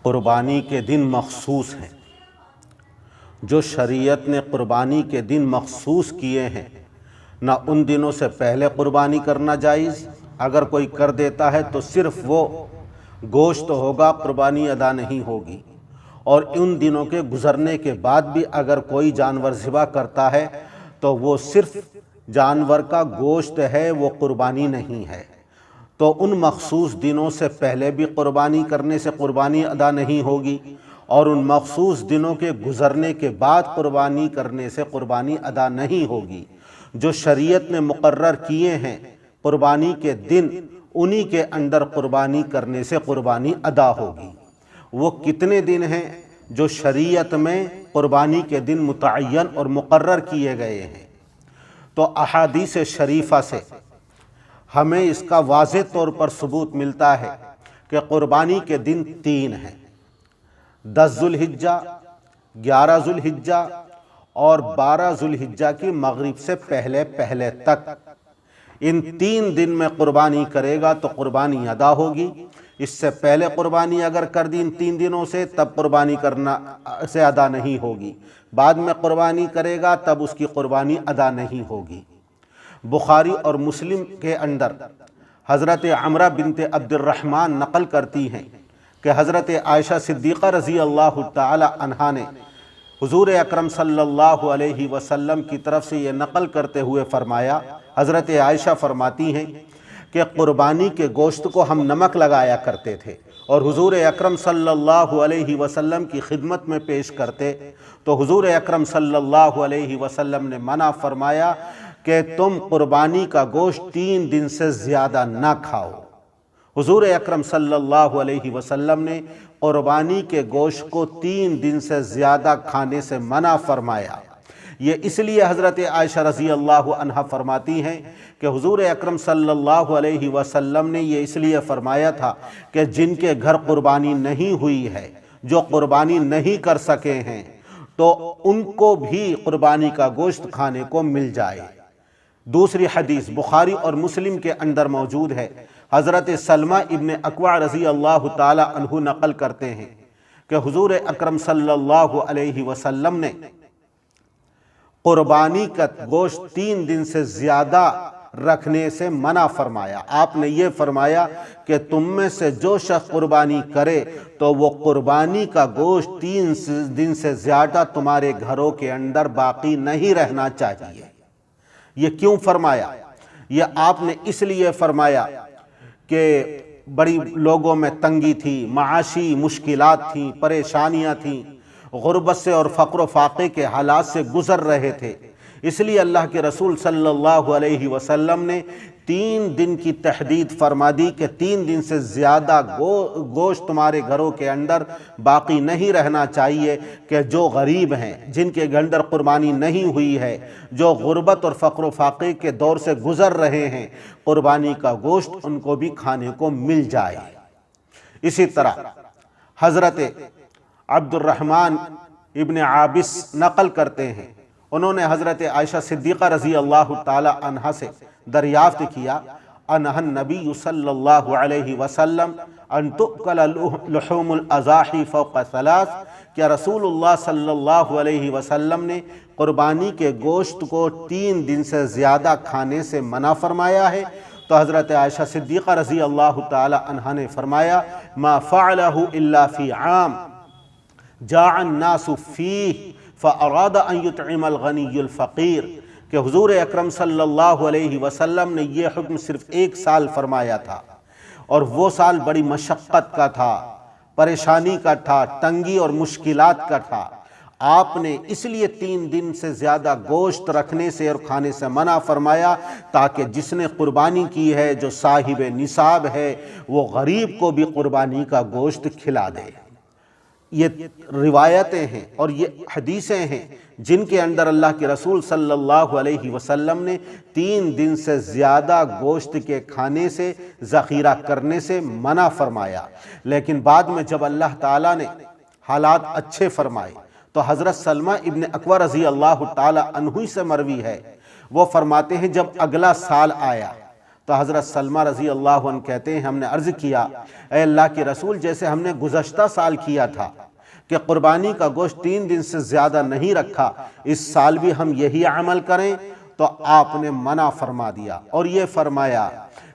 قربانی کے دن مخصوص ہیں، جو شریعت نے قربانی کے دن مخصوص کیے ہیں، نہ ان دنوں سے پہلے قربانی کرنا جائز، اگر کوئی کر دیتا ہے تو صرف وہ گوشت ہوگا، قربانی ادا نہیں ہوگی، اور ان دنوں کے گزرنے کے بعد بھی اگر کوئی جانور ذبح کرتا ہے تو وہ صرف جانور کا گوشت ہے، وہ قربانی نہیں ہے۔ تو ان مخصوص دنوں سے پہلے بھی قربانی کرنے سے قربانی ادا نہیں ہوگی، اور ان مخصوص دنوں کے گزرنے کے بعد قربانی کرنے سے قربانی ادا نہیں ہوگی۔ جو شریعت نے مقرر کیے ہیں قربانی کے دن، انہی کے اندر قربانی کرنے سے قربانی ادا ہوگی۔ وہ کتنے دن ہیں جو شریعت میں قربانی کے دن متعین اور مقرر کیے گئے ہیں؟ تو احادیث شریفہ سے ہمیں اس کا واضح طور پر ثبوت ملتا ہے کہ قربانی کے دن 3 ہیں: 10 ذوالحجہ، 11 ذوالحجہ اور 12 ذوالحجہ کی مغرب سے پہلے تک۔ ان 3 دن میں قربانی کرے گا تو قربانی ادا ہوگی۔ اس سے پہلے قربانی اگر کر دی ان 3 دنوں سے، تب قربانی کرنا سے ادا نہیں ہوگی۔ بعد میں قربانی کرے گا تب اس کی قربانی ادا نہیں ہوگی۔ بخاری اور مسلم کے اندر حضرت عمرہ بنت عبد الرحمن نقل کرتی ہیں کہ حضرت عائشہ صدیقہ رضی اللہ تعالی عنہا نے حضور اکرم صلی اللہ علیہ وسلم کی طرف سے یہ نقل کرتے ہوئے فرمایا، حضرت عائشہ فرماتی ہیں کہ قربانی کے گوشت کو ہم نمک لگایا کرتے تھے اور حضور اکرم صلی اللہ علیہ وسلم کی خدمت میں پیش کرتے، تو حضور اکرم صلی اللہ علیہ وسلم نے منع فرمایا کہ تم قربانی کا گوشت 3 دن سے زیادہ نہ کھاؤ۔ حضور اکرم صلی اللہ علیہ وسلم نے قربانی کے گوشت کو 3 دن سے زیادہ کھانے سے منع فرمایا۔ یہ اس لیے حضرت عائشہ رضی اللہ عنہا فرماتی ہیں کہ حضور اکرم صلی اللہ علیہ وسلم نے یہ اس لیے فرمایا تھا کہ جن کے گھر قربانی نہیں ہوئی ہے، جو قربانی نہیں کر سکے ہیں، تو ان کو بھی قربانی کا گوشت کھانے کو مل جائے۔ دوسری حدیث بخاری اور مسلم کے اندر موجود ہے، حضرت سلمہ ابن اکوع رضی اللہ تعالی عنہ نقل کرتے ہیں کہ حضور اکرم صلی اللہ علیہ وسلم نے قربانی کا گوشت 3 دن سے زیادہ رکھنے سے منع فرمایا۔ آپ نے یہ فرمایا کہ تم میں سے جو شخص قربانی کرے تو وہ قربانی کا گوشت 3 دن سے زیادہ تمہارے گھروں کے اندر باقی نہیں رہنا چاہیے۔ یہ کیوں فرمایا؟ یہ آپ نے اس لیے فرمایا کہ بڑی لوگوں میں تنگی تھی، معاشی مشکلات تھیں، پریشانیاں تھیں، غربت سے اور فقر و فاقے کے حالات سے گزر رہے تھے، اس لیے اللہ کے رسول صلی اللہ علیہ وسلم نے 3 دن کی تحدید فرما دی کہ 3 دن سے زیادہ گوشت تمہارے گھروں کے اندر باقی نہیں رہنا چاہیے، کہ جو غریب ہیں، جن کے اندر قربانی نہیں ہوئی ہے، جو غربت اور فقر و فاقے کے دور سے گزر رہے ہیں، قربانی کا گوشت ان کو بھی کھانے کو مل جائے۔ اسی طرح حضرت عبد الرحمن ابن عابس نقل کرتے ہیں، انہوں نے حضرت عائشہ صدیقہ رضی اللہ تعالی عنہا سے دریافت کیا، انہا النبی صلی اللہ علیہ وسلم ان تؤکل لحوم الاضاحی فوق 3، کیا رسول اللہ صلی اللہ علیہ وسلم نے قربانی کے گوشت کو 3 دن سے زیادہ کھانے سے منع فرمایا ہے؟ تو حضرت عائشہ صدیقہ رضی اللہ تعالی عنہا نے فرمایا، ما فعلہ الا فی عام جاع الناس فیہ فاراد ان یطعم الغنی الفقیر، کہ حضور اکرم صلی اللہ علیہ وسلم نے یہ حکم صرف 1 سال فرمایا تھا، اور وہ سال بڑی مشقت کا تھا، پریشانی کا تھا، تنگی اور مشکلات کا تھا۔ آپ نے اس لیے 3 دن سے زیادہ گوشت رکھنے سے اور کھانے سے منع فرمایا تاکہ جس نے قربانی کی ہے، جو صاحب نصاب ہے، وہ غریب کو بھی قربانی کا گوشت کھلا دے۔ یہ روایتیں ہیں اور یہ حدیثیں ہیں جن کے اندر اللہ کے رسول صلی اللہ علیہ وسلم نے 3 دن سے زیادہ گوشت کے کھانے سے، ذخیرہ کرنے سے منع فرمایا۔ لیکن بعد میں جب اللہ تعالیٰ نے حالات اچھے فرمائے تو حضرت سلمہ ابن اکوع رضی اللہ تعالی عنہ سے مروی ہے، وہ فرماتے ہیں جب اگلا سال آیا تو حضرت سلمہ رضی اللہ عنہ کہتے ہیں ہم نے عرض کیا اے اللہ کے رسول جیسے ہم نے گزشتہ سال کیا تھا کہ قربانی کا گوشت 3 دن سے زیادہ نہیں رکھا، اس سال بھی ہم یہی عمل کریں؟ تو آپ نے منع فرما دیا اور یہ فرمایا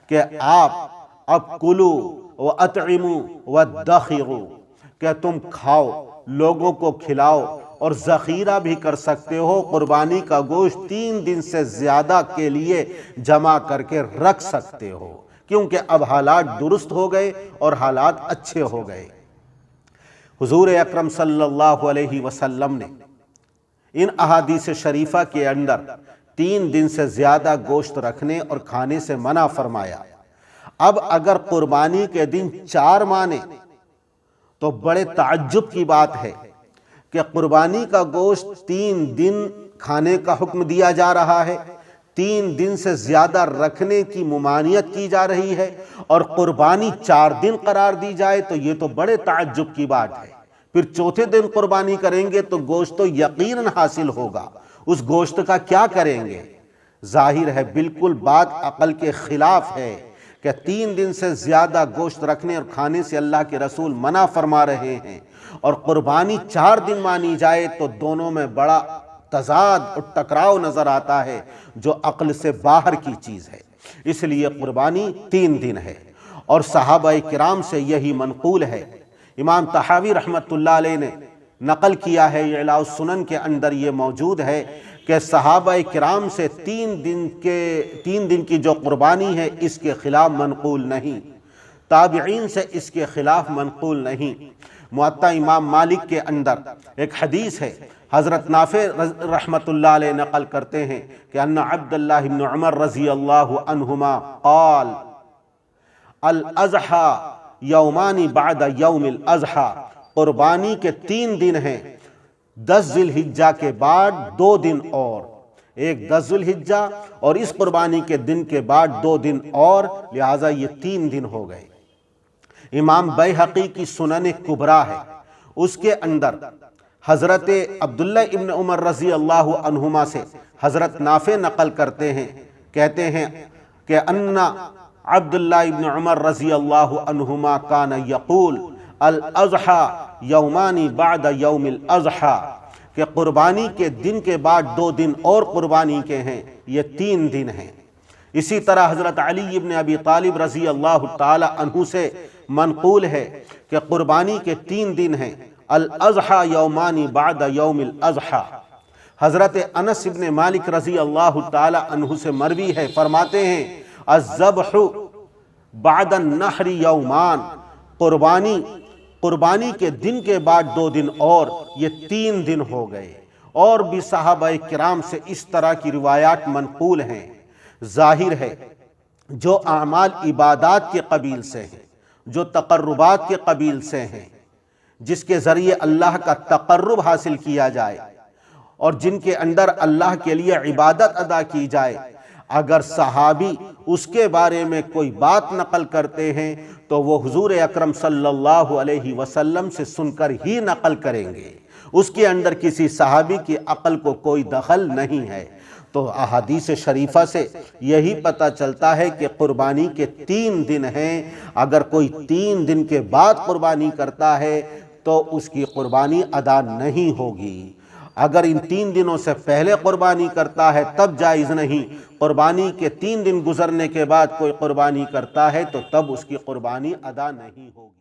کہ آپ اب کلو وَأَطْعِمُوا وَادَّخِرُوا، کہ تم کھاؤ، لوگوں کو کھلاؤ اور ذخیرہ بھی کر سکتے ہو، قربانی کا گوشت 3 دن سے زیادہ کے لیے جمع کر کے رکھ سکتے ہو، کیونکہ اب حالات درست ہو گئے اور حالات اچھے ہو گئے۔ حضور اکرم صلی اللہ علیہ وسلم نے ان احادیث شریفہ کے اندر 3 دن سے زیادہ گوشت رکھنے اور کھانے سے منع فرمایا۔ اب اگر قربانی کے دن 4 مانے تو بڑے تعجب کی بات ہے کہ قربانی کا گوشت 3 دن کھانے کا حکم دیا جا رہا ہے، 3 دن سے زیادہ رکھنے کی ممانعت کی جا رہی ہے، اور قربانی 4 دن قرار دی جائے تو یہ تو بڑے تعجب کی بات ہے۔ پھر چوتھے دن قربانی کریں گے تو گوشت تو یقیناً حاصل ہوگا، اس گوشت کا کیا کریں گے؟ ظاہر ہے بالکل بات عقل کے خلاف ہے کہ 3 دن سے زیادہ گوشت رکھنے اور کھانے سے اللہ کے رسول منع فرما رہے ہیں، اور قربانی 4 دن مانی جائے تو دونوں میں بڑا تضاد اور ٹکراؤ نظر آتا ہے جو عقل سے باہر کی چیز ہے۔ اس لیے قربانی 3 دن ہے، اور صحابہ کرام سے یہی منقول ہے۔ امام طحاوی رحمۃ اللہ علیہ نے نقل کیا ہے، اعلاء السنن کے اندر یہ موجود ہے کہ صحابہ کرام سے 3 دن کی جو قربانی ہے اس کے خلاف منقول نہیں، تابعین سے اس کے خلاف منقول نہیں۔ موطا امام مالک کے اندر ایک حدیث ہے، حضرت نافع رحمۃ اللہ علیہ نقل کرتے ہیں کہ ان عبداللہ بن عمر رضی اللہ عنہما قال الاضحی یومان بعد یوم الاضحی، قربانی کے 3 دن ہیں، 10 ذی الحجہ کے بعد 2 دن اور، ایک 10 ذی الحجہ اور اس قربانی کے دن کے بعد 2 دن اور، لہٰذا یہ 3 دن ہو گئے۔ امام بیہقی کی سنن کبریٰ ہے، اس کے اندر حضرت عبداللہ ابن عمر رضی اللہ عنہما سے حضرت نافع نقل کرتے ہیں، کہتے ہیں کہ ان عبداللہ ابن عمر رضی اللہ عنہما کان یقول الاضحی یومانی بعد یوم الاضحی، کہ قربانی کے دن کے بعد 2 دن اور قربانی کے ہیں، یہ 3 دن ہیں۔ اسی طرح حضرت علی ابن ابی طالب رضی اللہ تعالی عنہ سے منقول ہے کہ قربانی کے 3 دن ہیں، الاضحی یومانی بعد یوم الاضحی۔ حضرت انس ابن مالک رضی اللہ تعالی عنہ سے مروی ہے، فرماتے ہیں الذبح بعد النحر یومان، قربانی کے دن کے بعد 2 دن اور، یہ 3 دن ہو گئے۔ اور بھی صحابہ کرام سے اس طرح کی روایات منقول ہیں۔ ظاہر ہے جو اعمال عبادات کے قبیل سے ہیں، جو تقربات کے قبیل سے ہیں، جس کے ذریعے اللہ کا تقرب حاصل کیا جائے اور جن کے اندر اللہ کے لیے عبادت ادا کی جائے، اگر صحابی اس کے بارے میں کوئی بات نقل کرتے ہیں تو وہ حضور اکرم صلی اللہ علیہ وسلم سے سن کر ہی نقل کریں گے، اس کے اندر کسی صحابی کی عقل کو کوئی دخل نہیں ہے۔ تو احادیث شریفہ سے یہی پتہ چلتا ہے کہ قربانی کے 3 دن ہیں، اگر کوئی 3 دن کے بعد قربانی کرتا ہے تو اس کی قربانی ادا نہیں ہوگی۔ اگر ان 3 دنوں سے پہلے قربانی کرتا ہے تب جائز نہیں، قربانی کے 3 دن گزرنے کے بعد کوئی قربانی کرتا ہے تو تب اس کی قربانی ادا نہیں ہوگی۔